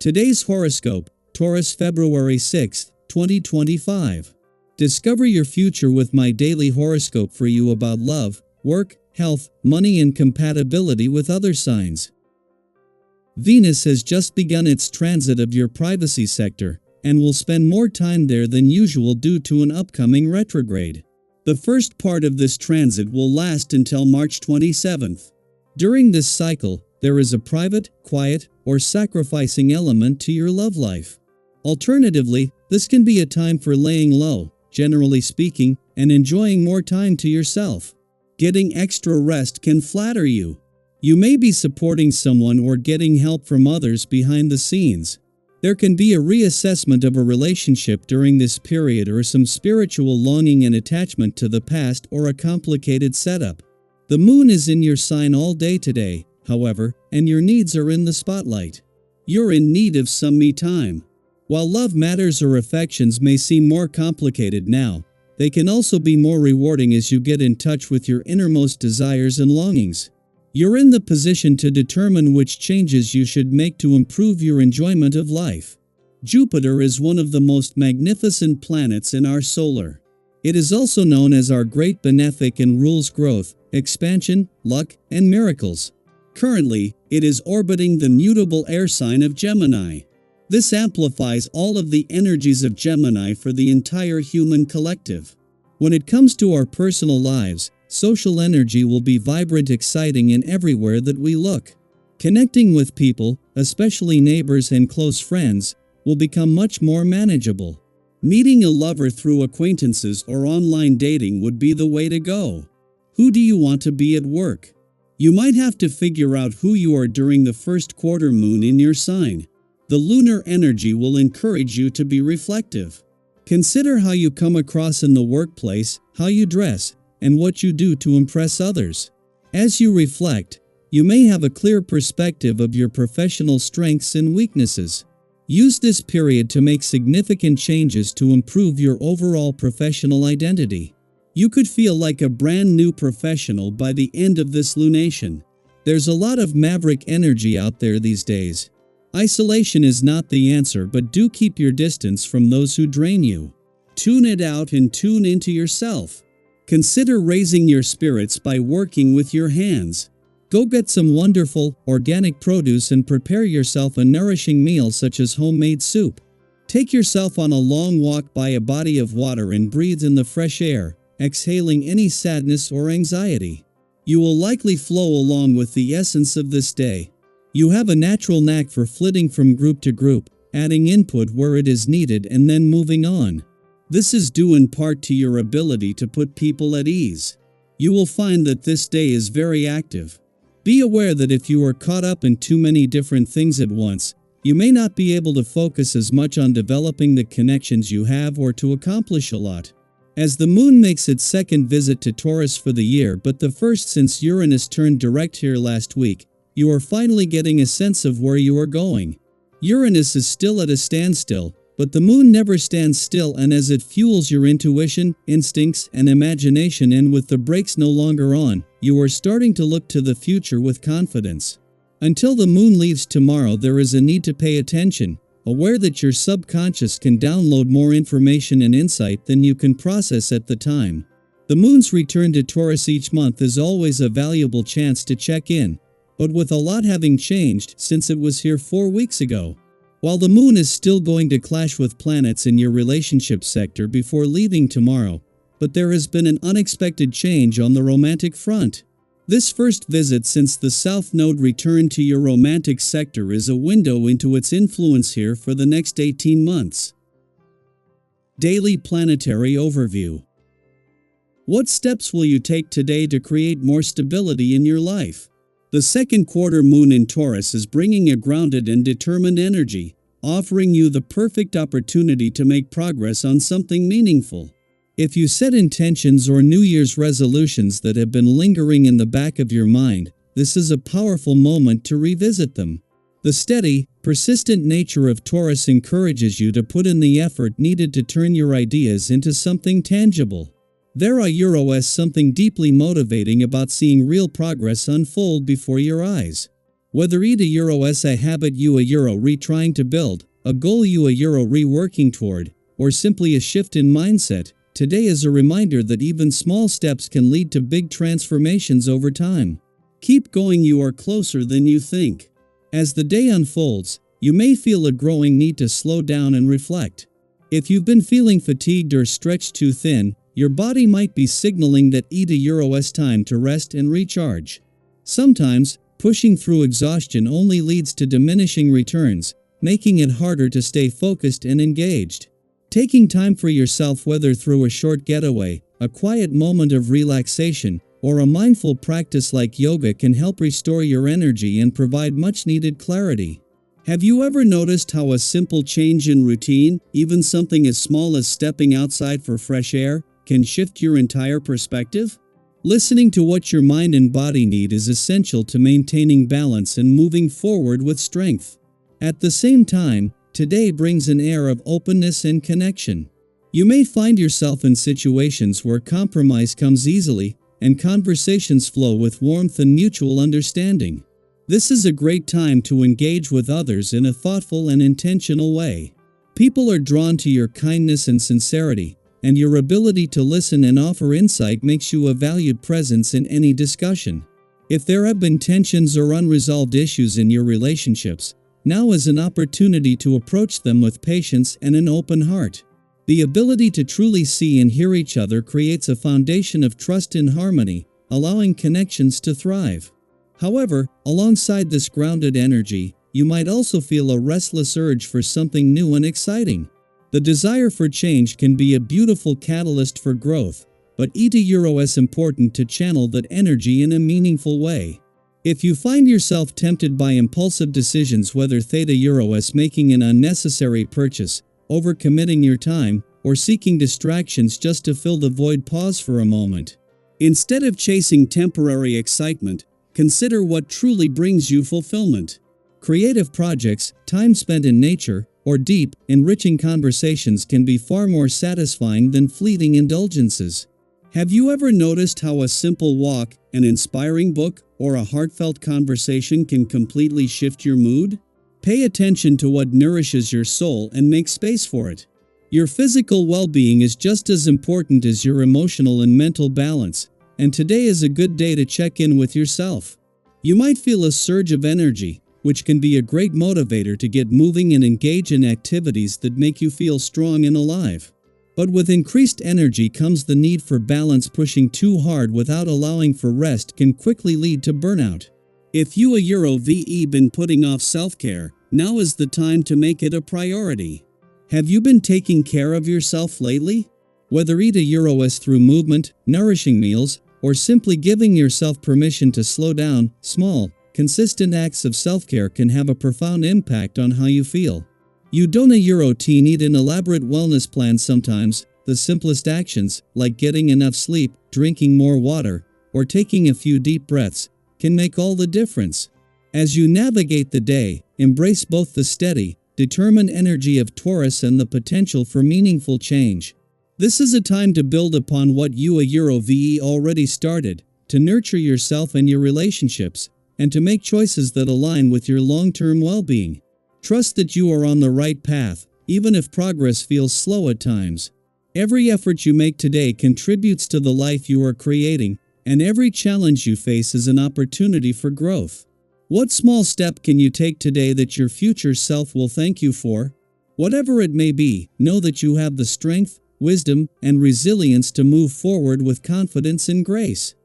Today's horoscope, Taurus February 6, 2025. Discover your future with my daily horoscope for you about love, work, health, money and compatibility with other signs. Venus has just begun its transit of your privacy sector, and will spend more time there than usual due to an upcoming retrograde. The first part of this transit will last until March 27th. During this cycle, there is a private, quiet, or sacrificing element to your love life. Alternatively, this can be a time for laying low, generally speaking, and enjoying more time to yourself. Getting extra rest can flatter you. You may be supporting someone or getting help from others behind the scenes. There can be a reassessment of a relationship during this period or some spiritual longing and attachment to the past or a complicated setup. The moon is in your sign all day today, however, and your needs are in the spotlight. You're in need of some me time. While love matters or affections may seem more complicated now, they can also be more rewarding as you get in touch with your innermost desires and longings. You're in the position to determine which changes you should make to improve your enjoyment of life. Jupiter is one of the most magnificent planets in our solar. It is also known as our great benefic and rules growth, expansion, luck, and miracles. Currently, it is orbiting the mutable air sign of Gemini. This amplifies all of the energies of Gemini for the entire human collective. When it comes to our personal lives, social energy will be vibrant, exciting, and everywhere that we look. Connecting with people, especially neighbors and close friends, will become much more manageable. Meeting a lover through acquaintances or online dating would be the way to go. Who do you want to be at work? You might have to figure out who you are during the first quarter moon in your sign. The lunar energy will encourage you to be reflective. Consider how you come across in the workplace, how you dress, and what you do to impress others. As you reflect, you may have a clear perspective of your professional strengths and weaknesses. Use this period to make significant changes to improve your overall professional identity. You could feel like a brand new professional by the end of this lunation. There's a lot of maverick energy out there these days. Isolation is not the answer, but do keep your distance from those who drain you. Tune it out and tune into yourself. Consider raising your spirits by working with your hands. Go get some wonderful, organic produce and prepare yourself a nourishing meal such as homemade soup. Take yourself on a long walk by a body of water and breathe in the fresh air, exhaling any sadness or anxiety. You will likely flow along with the essence of this day. You have a natural knack for flitting from group to group, adding input where it is needed and then moving on. This is due in part to your ability to put people at ease. You will find that this day is very active. Be aware that if you are caught up in too many different things at once, you may not be able to focus as much on developing the connections you have or to accomplish a lot. As the moon makes its second visit to Taurus for the year, but the first since Uranus turned direct here last week, you are finally getting a sense of where you are going. Uranus is still at a standstill, but the moon never stands still, and as it fuels your intuition, instincts, and imagination, and with the brakes no longer on, you are starting to look to the future with confidence. Until the moon leaves tomorrow, there is a need to pay attention, aware that your subconscious can download more information and insight than you can process at the time. The moon's return to Taurus each month is always a valuable chance to check in, but with a lot having changed since it was here 4 weeks ago. While the moon is still going to clash with planets in your relationship sector before leaving tomorrow, but there has been an unexpected change on the romantic front. This first visit since the South Node returned to your romantic sector is a window into its influence here for the next 18 months. Daily Planetary Overview. What steps will you take today to create more stability in your life? The second quarter moon in Taurus is bringing a grounded and determined energy, offering you the perfect opportunity to make progress on something meaningful. If you set intentions or New Year's resolutions that have been lingering in the back of your mind, this is a powerful moment to revisit them. The steady, persistent nature of Taurus encourages you to put in the effort needed to turn your ideas into something tangible. There is something deeply motivating about seeing real progress unfold before your eyes. Whether it is a habit you are retrying to build, a goal you are reworking toward, or simply a shift in mindset, today is a reminder that even small steps can lead to big transformations over time. Keep going, you are closer than you think. As the day unfolds, you may feel a growing need to slow down and reflect. If you've been feeling fatigued or stretched too thin, your body might be signaling that it is time to rest and recharge. Sometimes, pushing through exhaustion only leads to diminishing returns, making it harder to stay focused and engaged. Taking time for yourself, whether through a short getaway, a quiet moment of relaxation, or a mindful practice like yoga, can help restore your energy and provide much-needed clarity. Have you ever noticed how a simple change in routine, even something as small as stepping outside for fresh air, can shift your entire perspective? Listening to what your mind and body need is essential to maintaining balance and moving forward with strength. At the same time, today brings an air of openness and connection. You may find yourself in situations where compromise comes easily, and conversations flow with warmth and mutual understanding. This is a great time to engage with others in a thoughtful and intentional way. People are drawn to your kindness and sincerity, and your ability to listen and offer insight makes you a valued presence in any discussion. If there have been tensions or unresolved issues in your relationships, now is an opportunity to approach them with patience and an open heart. The ability to truly see and hear each other creates a foundation of trust and harmony, allowing connections to thrive. However, alongside this grounded energy, you might also feel a restless urge for something new and exciting. The desire for change can be a beautiful catalyst for growth, but it is important to channel that energy in a meaningful way. If you find yourself tempted by impulsive decisions, whether is making an unnecessary purchase, overcommitting your time, or seeking distractions just to fill the void, pause for a moment. Instead of chasing temporary excitement, consider what truly brings you fulfillment. Creative projects, time spent in nature, or deep, enriching conversations can be far more satisfying than fleeting indulgences. Have you ever noticed how a simple walk, an inspiring book, or a heartfelt conversation can completely shift your mood? Pay attention to what nourishes your soul and make space for it. Your physical well-being is just as important as your emotional and mental balance, and today is a good day to check in with yourself. You might feel a surge of energy, which can be a great motivator to get moving and engage in activities that make you feel strong and alive. But with increased energy comes the need for balance. Pushing too hard without allowing for rest can quickly lead to burnout. If you have been putting off self-care, now is the time to make it a priority. Have you been taking care of yourself lately? Whether it is through movement, nourishing meals, or simply giving yourself permission to slow down, small, consistent acts of self-care can have a profound impact on how you feel. You don't need an elaborate wellness plan. Sometimes, the simplest actions, like getting enough sleep, drinking more water, or taking a few deep breaths, can make all the difference. As you navigate the day, embrace both the steady, determined energy of Taurus and the potential for meaningful change. This is a time to build upon what you already started, to nurture yourself and your relationships, and to make choices that align with your long-term well-being. Trust that you are on the right path, even if progress feels slow at times. Every effort you make today contributes to the life you are creating, and every challenge you face is an opportunity for growth. What small step can you take today that your future self will thank you for? Whatever it may be, know that you have the strength, wisdom, and resilience to move forward with confidence and grace.